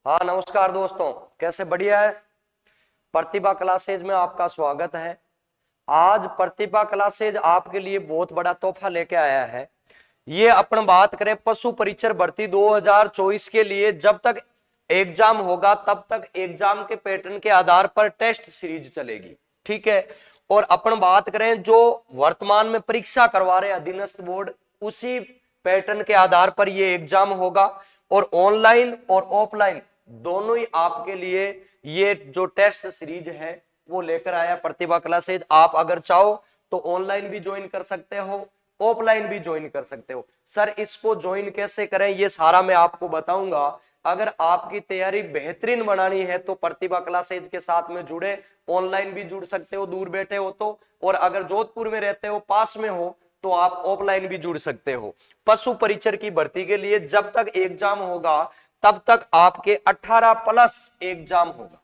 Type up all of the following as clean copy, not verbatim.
हाँ नमस्कार दोस्तों, कैसे? बढ़िया है। प्रतिभा क्लासेज में आपका स्वागत है। आज प्रतिभा क्लासेज आपके लिए बहुत बड़ा तोहफा लेके आया है। ये अपन बात करें पशु परीक्षर भर्ती 2024 के लिए, जब तक एग्जाम होगा तब तक एग्जाम के पैटर्न के आधार पर टेस्ट सीरीज चलेगी। ठीक है। और अपन बात करें जो वर्तमान में परीक्षा करवा रहे अधीनस्थ बोर्ड, उसी पैटर्न के आधार पर ये एग्जाम होगा। और ऑनलाइन और ऑफलाइन दोनों ही आपके लिए ये जो टेस्ट सीरीज है वो लेकर आया प्रतिभा क्लासेज। आप अगर चाहो तो ऑनलाइन भी ज्वाइन कर सकते हो, ऑफलाइन भी ज्वाइन कर सकते हो। सर इसको ज्वाइन कैसे करें ये सारा मैं आपको बताऊंगा। अगर आपकी तैयारी बेहतरीन बनानी है तो प्रतिभा क्लासेज के साथ में जुड़े। ऑनलाइन भी जुड़ सकते हो दूर बैठे हो तो, और अगर जोधपुर में रहते हो, पास में हो, तो आप ऑफलाइन भी जुड़ सकते हो। पशु परीक्षर की भर्ती के लिए जब तक एग्जाम होगा तब तक आपके 18 प्लस एग्जाम होगा।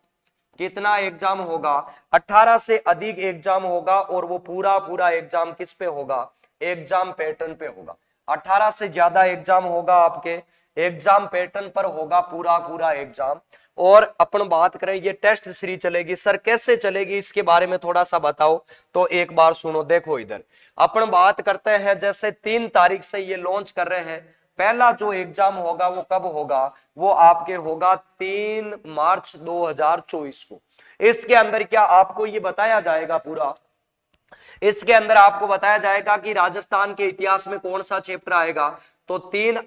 कितना एग्जाम होगा? 18 से अधिक एग्जाम होगा। और वो पूरा पूरा एग्जाम किस पे होगा? एग्जाम पैटर्न पे होगा। 18 से ज्यादा एग्जाम होगा आपके एग्जाम पैटर्न पर होगा पूरा पूरा एग्जाम। और अपन बात करें ये टेस्ट सीरीज चलेगी। सर कैसे चलेगी इसके बारे में थोड़ा सा बताओ। तो एक बार सुनो, देखो इधर अपन बात करते हैं, जैसे 3 तारीख से ये लॉन्च कर रहे हैं। पहला जो एग्जाम होगा वो कब होगा? वो आपके होगा 3 मार्च 2024 को। इसके अंदर क्या आपको ये बताया जाएगा पूरा, इसके अंदर आपको बताया जाएगा कि राजस्थान के इतिहास में कौन सा चैप्टर आएगा। तो 3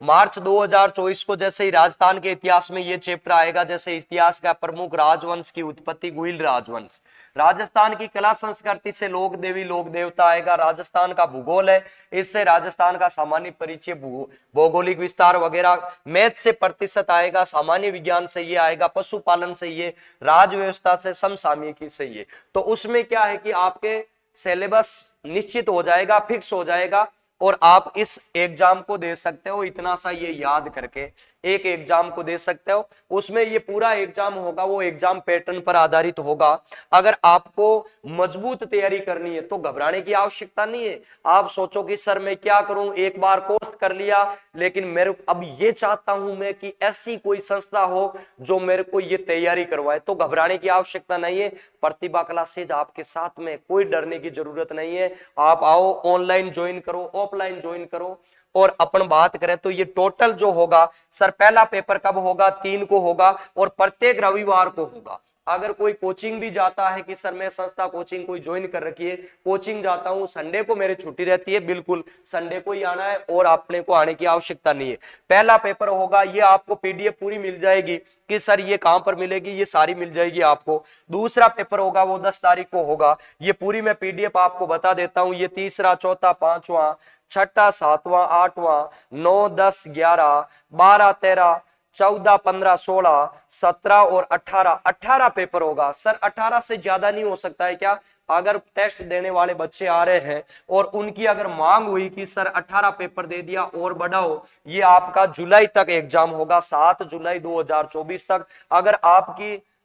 मार्च 2024 को जैसे ही राजस्थान के इतिहास में ये चैप्टर आएगा, जैसे इतिहास का प्रमुख राजवंश की उत्पत्ति गुहिल राजवंश, राजस्थान की कला संस्कृति से लोक देवी लोक देवता आएगा, राजस्थान का भूगोल है, इससे राजस्थान का सामान्य परिचय, भौगोलिक विस्तार वगैरह, मैथ से प्रतिशत आएगा, सामान्य विज्ञान से ये आएगा, पशुपालन से ये, राज व्यवस्था से, समसामयिकी से ये। तो उसमें क्या है कि आपके सिलेबस निश्चित हो जाएगा, फिक्स हो जाएगा, और आप इस एग्जाम को दे सकते हो। इतना सा ये याद करके एक एग्जाम को दे सकते हो। उसमें ये पूरा एग्जाम होगा वो एग्जाम पैटर्न पर आधारित होगा। अगर आपको मजबूत तैयारी करनी है तो घबराने की आवश्यकता नहीं है। आप सोचो कि सर मैं क्या करूं, एक बार कोर्स कर लिया, लेकिन मेरे अब ये चाहता हूं मैं कि ऐसी कोई संस्था हो जो मेरे को ये तैयारी करवाए, तो घबराने की आवश्यकता नहीं है। प्रतिभा क्लासेज आपके साथ में, कोई डरने की जरूरत नहीं है। आप आओ, ऑनलाइन ज्वाइन करो, ऑफलाइन ज्वाइन करो। और अपन बात करें तो ये टोटल जो होगा, सर पहला पेपर कब होगा? 3 को होगा, और प्रत्येक रविवार को होगा। अगर कोई कोचिंग भी जाता है कि सर मैं संस्था कोचिंग कोई ज्वाइन कर रखी है, कोचिंग जाता हूं, संडे को मेरी छुट्टी रहती है, बिल्कुल संडे को ही आना है और अपने को आने की आवश्यकता नहीं है। पहला पेपर होगा, ये आपको पीडीएफ पूरी मिल जाएगी कि सर ये कहां पर मिलेगी, ये सारी मिल जाएगी आपको। दूसरा पेपर होगा वो 10 तारीख को होगा। ये पूरी मैं पीडीएफ आपको बता देता हूं। ये तीसरा, चौथा, पांचवा, छठा, सातवां, आठवां, 9, 10, 11, 12, 13, 14, 15, 16, 17 और 18 पेपर होगा। सर 18 से ज्यादा नहीं हो सकता है क्या? अगर टेस्ट देने वाले बच्चे आ रहे हैं और उनकी अगर मांग हुई कि सर 18 पेपर दे दिया और बढ़ाओ, ये आपका जुलाई तक एग्जाम होगा, 7 जुलाई 2024 तक।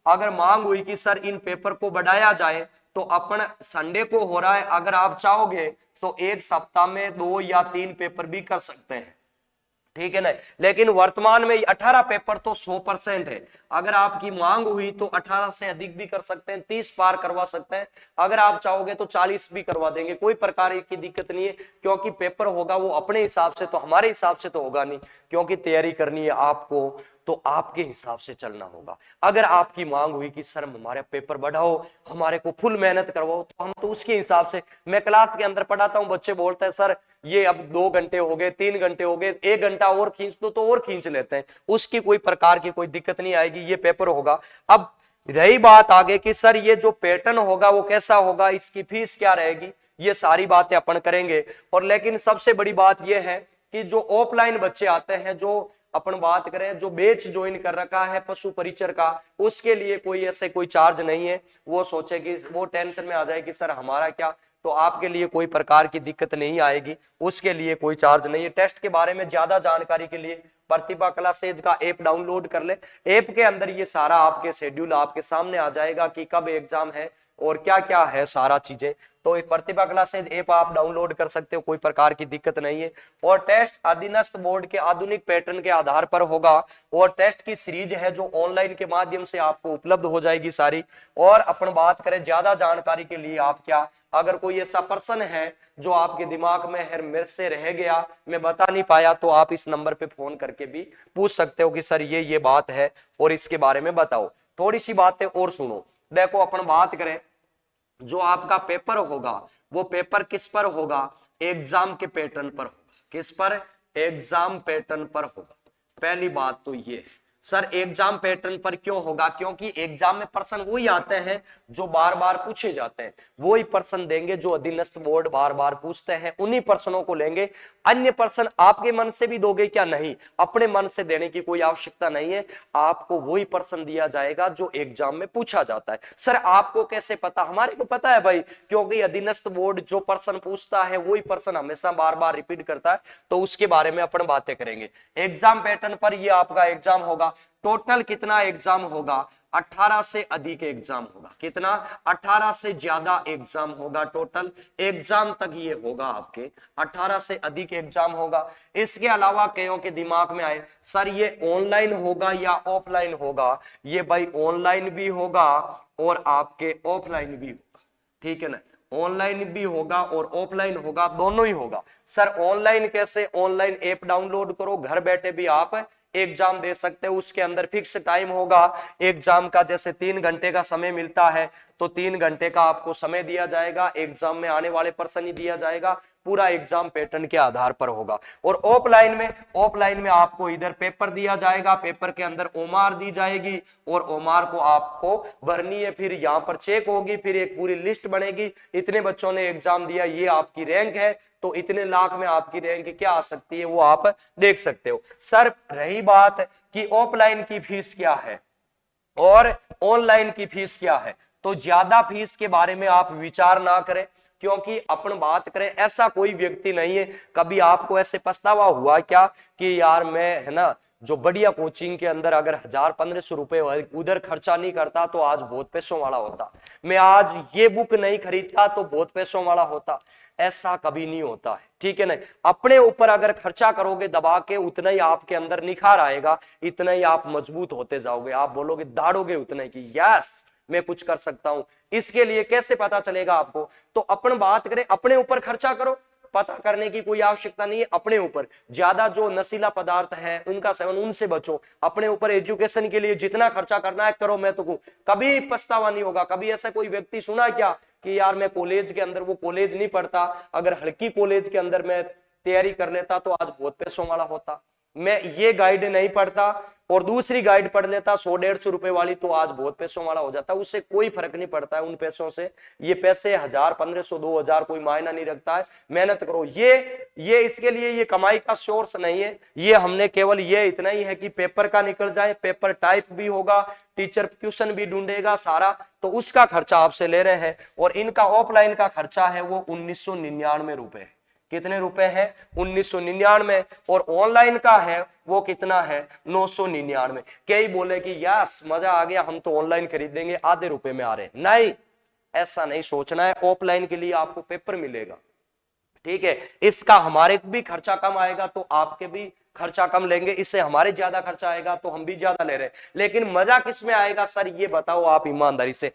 अगर मांग हुई कि सर इन पेपर को बढ़ाया जाए, तो अपन संडे को हो रहा है, अगर आप चाहोगे तो एक सप्ताह में 2 या 3 पेपर भी कर सकते हैं। ठीक है ना? लेकिन वर्तमान में 18 पेपर तो 100% है। अगर आपकी मांग हुई तो 18 से अधिक भी कर सकते हैं, 30 पार करवा सकते हैं। अगर आप चाहोगे तो 40 भी करवा देंगे, कोई प्रकार की दिक्कत नहीं है। क्योंकि पेपर होगा वो अपने हिसाब से, तो हमारे हिसाब से तो होगा नहीं, क्योंकि तैयारी करनी है आपको, तो आपके हिसाब से चलना होगा। अगर आपकी मांग हुई कि सर हमारे पेपर बढ़ाओ, हमारे को फुल मेहनत करवाओ, तो हम तो उसके हिसाब से, मैं क्लास के अंदर पढ़ाता हूं, बच्चे बोलते हैं सर ये अब 2 घंटे हो गए, 3 घंटे हो गए, 1 घंटा और खींच दो, तो और खींच लेते हैं। उसकी कोई प्रकार की कोई दिक्कत नहीं आएगी। ये पेपर होगा। अब रही बात आगे कि सर ये जो पैटर्न होगा वो कैसा होगा, इसकी फीस क्या रहेगी, ये सारी बातें अपन करेंगे। और लेकिन सबसे बड़ी बात यह है कि जो ऑफलाइन बच्चे आते हैं, जो अपन बात करें जो बैच ज्वाइन कर रखा है पशु परिचर का, उसके लिए कोई ऐसे कोई चार्ज नहीं है। वो सोचे कि वो टेंशन में आ जाए कि सर हमारा क्या, तो आपके लिए कोई प्रकार की दिक्कत नहीं आएगी, उसके लिए कोई चार्ज नहीं है। टेस्ट के बारे में ज्यादा जानकारी के लिए प्रतिभा क्लासेज का ऐप डाउनलोड कर ले। ऐप के अंदर ये सारा आपके शेड्यूल आपके सामने आ जाएगा कि कब एग्जाम है, और क्या क्या है सारा चीजें। तो एक प्रतिभा क्लासेज ऐप आप डाउनलोड कर सकते हो, कोई प्रकार की दिक्कत नहीं है। और टेस्ट अधीनस्थ बोर्ड के आधुनिक पैटर्न के आधार पर होगा, और टेस्ट की सीरीज है जो ऑनलाइन के माध्यम से आपको उपलब्ध हो जाएगी सारी। और अपन बात करें ज्यादा जानकारी के लिए, आप क्या, अगर कोई ऐसा पर्सन है जो आपके दिमाग में है मेरे से रह गया, मैं बता नहीं पाया, तो आप इस नंबर पे फोन करके भी पूछ सकते हो कि सर ये बात है और इसके बारे में बताओ। थोड़ी सी बातें और सुनो। देखो अपन बात करें, जो आपका पेपर होगा वो पेपर किस पर होगा, एग्जाम के पैटर्न पर होगा। किस पर, एग्जाम पैटर्न पर होगा। पहली बात तो ये है। सर एग्जाम पैटर्न पर क्यों होगा, क्योंकि एग्जाम में प्रश्न वही आते हैं जो बार बार पूछे जाते हैं, वही प्रश्न देंगे जो अधीनस्थ बोर्ड बार बार पूछते हैं, उन्हीं प्रश्नों को लेंगे। अन्य प्रश्न आपके मन से भी दोगे क्या, नहीं, अपने मन से देने की कोई आवश्यकता नहीं है, आपको वही प्रश्न दिया जाएगा जो एग्जाम में पूछा जाता है। सर आपको कैसे पता, हमारे को पता है भाई, क्योंकि अधीनस्थ बोर्ड जो प्रश्न पूछता है वही प्रश्न हमेशा बार बार रिपीट करता है, तो उसके बारे में अपन बातें करेंगे। एग्जाम पैटर्न पर ये आपका एग्जाम होगा। टोटल कितना एग्जाम होगा, 18 से अधिक एग्जाम होगा। कितना, 18 से ज्यादा एग्जाम होगा। टोटल एग्जाम तक ये होगा आपके, 18 से अधिक एग्जाम होगा। इसके अलावा कईयों के दिमाग में आए सर ये ऑनलाइन होगा या ऑफलाइन होगा, ये भाई ऑनलाइन भी होगा और आपके ऑफलाइन भी होगा, ठीक है ना, ऑनलाइन भी होगा और ऑफलाइन होगा, दोनों ही होगा। सर ऑनलाइन कैसे, ऑनलाइन ऐप डाउनलोड करो, घर बैठे भी आप एग्जाम दे सकते हो। उसके अंदर फिक्स टाइम होगा एग्जाम का, जैसे 3 घंटे का समय मिलता है तो 3 घंटे का आपको समय दिया जाएगा, एग्जाम में आने वाले पर्सन ही दिया जाएगा, पूरा एग्जाम पैटर्न के आधार पर होगा। और ऑफलाइन में आपको इधर पेपर दिया जाएगा, पेपर के अंदर ओमार दी जाएगी और ओमार को आपको भरनी है, फिर यहाँ पर चेक होगी, फिर एक पूरी लिस्ट बनेगी, इतने बच्चों ने एग्जाम दिया, ये आपकी रैंक है, तो इतने लाख में आपकी रैंक क्या आ सकती है वो आप देख सकते हो। सर रही बात कि ऑफलाइन की फीस क्या है और ऑनलाइन की फीस क्या है, तो ज्यादा फीस के बारे में आप विचार ना करें, क्योंकि अपन बात करें ऐसा कोई व्यक्ति नहीं है। कभी आपको ऐसे पछतावा हुआ क्या कि यार मैं है ना जो बढ़िया कोचिंग के अंदर अगर 1000-1500 रुपए उधर खर्चा नहीं करता तो आज बहुत पैसों वाला होता, मैं आज ये बुक नहीं खरीदता तो बहुत पैसों वाला होता, ऐसा कभी नहीं होता है, ठीक है ना। अपने ऊपर अगर खर्चा करोगे दबा के, उतना ही आपके अंदर निखार आएगा, इतना ही आप मजबूत होते जाओगे, आप बोलोगे दाड़ोगे उतना की यस मैं कुछ कर सकता हूं। इसके लिए कैसे पता चलेगा आपको, तो अपन बात करें अपने ऊपर खर्चा करो, पता करने की कोई आवश्यकता नहीं है। अपने ऊपर ज्यादा जो नशीला पदार्थ है उनका सेवन, उनसे बचो। अपने ऊपर एजुकेशन के लिए जितना खर्चा करना है करो, मैं तो कभी पछतावा नहीं होगा। कभी ऐसा कोई व्यक्ति सुना क्या कि यार मैं कॉलेज के अंदर, वो कॉलेज नहीं पढ़ता, अगर हल्की कॉलेज के अंदर मैं तैयारी कर लेता तो आज बहुत पैसों वाला होता, मैं ये गाइड नहीं पढ़ता और दूसरी गाइड पढ़ लेता 100-150 रुपए वाली, तो आज बहुत पैसों वाला हो जाता, उससे कोई फर्क नहीं पड़ता है उन पैसों से। ये पैसे 1000-1500-2000 कोई मायना नहीं रखता है, मेहनत करो। ये इसके लिए ये कमाई का सोर्स नहीं है, ये हमने केवल ये इतना ही है कि पेपर का निकल जाए, पेपर टाइप भी होगा, टीचर ट्यूशन भी ढूंढेगा सारा, तो उसका खर्चा आपसे ले रहे हैं। और इनका ऑफलाइन का खर्चा है वो 1999 रुपए है। कितने रुपए है, 1999। और ऑनलाइन का है वो कितना है, 999। कई बोले कि यस मजा आ गया, हम तो ऑनलाइन खरीदेंगे, आधे रुपए में आ रहे, नहीं, ऐसा नहीं सोचना है। ऑफलाइन के लिए आपको पेपर मिलेगा, ठीक है, इसका हमारे भी खर्चा कम आएगा तो आपके भी खर्चा कम लेंगे, इससे हमारे ज्यादा खर्चा आएगा तो हम भी ज्यादा ले रहे हैं। लेकिन मजा किस में आएगा सर, ये बताओ आप ईमानदारी से।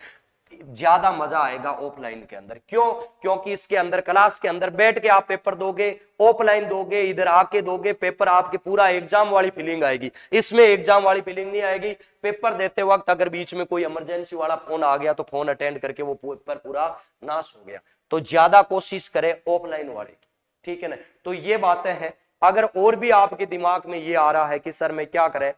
ज्यादा मजा आएगा ऑफलाइन के अंदर, क्यों, क्योंकि इसके अंदर क्लास के अंदर बैठ के आप पेपर दोगे, ऑफलाइन दोगे, इधर आके दोगे पेपर, आपके पूरा एग्जाम वाली फीलिंग आएगी। इसमें एग्जाम वाली फीलिंग नहीं आएगी। पेपर देते वक्त अगर बीच में कोई इमरजेंसी वाला फोन आ गया तो फोन अटेंड करके वो पेपर पूरा नाश हो गया। तो ज्यादा कोशिश करें ऑफलाइन वाले की, ठीक है ना। तो ये बातें हैं। अगर और भी आपके दिमाग में ये आ रहा है कि सर मैं क्या करें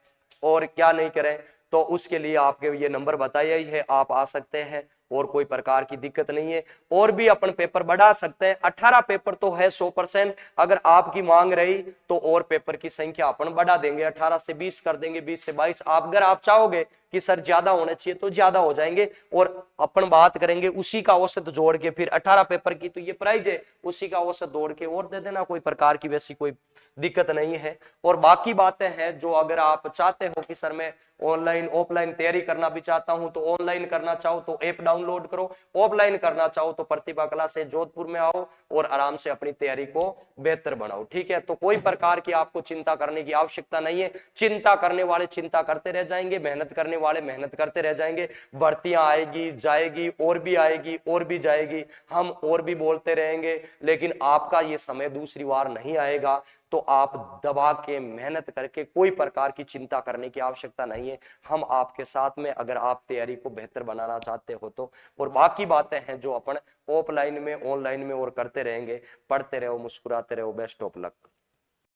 और क्या नहीं करें, तो उसके लिए आपके ये नंबर बताया ही है, आप आ सकते हैं और कोई प्रकार की दिक्कत नहीं है। और भी अपन पेपर बढ़ा सकते हैं, 18 पेपर तो है 100%, अगर आपकी मांग रही तो और पेपर की संख्या अपन बढ़ा देंगे, 18 से 20 कर देंगे, 20 से 22। अगर आप चाहोगे कि सर ज्यादा होने चाहिए तो ज्यादा हो जाएंगे, और अपन बात करेंगे उसी का औसत जोड़ के, फिर 18 पेपर की तो ये प्राइज है, उसी का औसत जोड़ के और दे देना, कोई प्रकार की वैसी कोई दिक्कत नहीं है। और बाकी बातें हैं जो अगर आप चाहते हो कि सर मैं ऑनलाइन ऑफलाइन तैयारी करना भी चाहता हूं, तो ऑनलाइन करना चाहो तो ऐप डाउनलोड डाउनलोड करो। ऑफलाइन करना चाहो तो प्रतिभा क्लासेज जोधपुर में आओ और आराम से अपनी तैयारी को बेहतर बनाओ। ठीक है, तो कोई प्रकार की आपको चिंता करने की आवश्यकता नहीं है। चिंता करने वाले चिंता करते रह जाएंगे, मेहनत करने वाले मेहनत करते रह जाएंगे। भर्तियां आएगी जाएगी और भी आएगी और भी जाएगी, हम और भी बोलते रहेंगे, लेकिन आपका ये समय दूसरी बार नहीं आएगा। तो आप दबा के मेहनत करके कोई प्रकार की चिंता करने की आवश्यकता नहीं है। हम आपके साथ में, अगर आप तैयारी को बेहतर बनाना चाहते हो तो। और बाकी बातें हैं जो अपन ऑफलाइन में ऑनलाइन में और करते रहेंगे। पढ़ते रहो, मुस्कुराते रहो। Best of luck.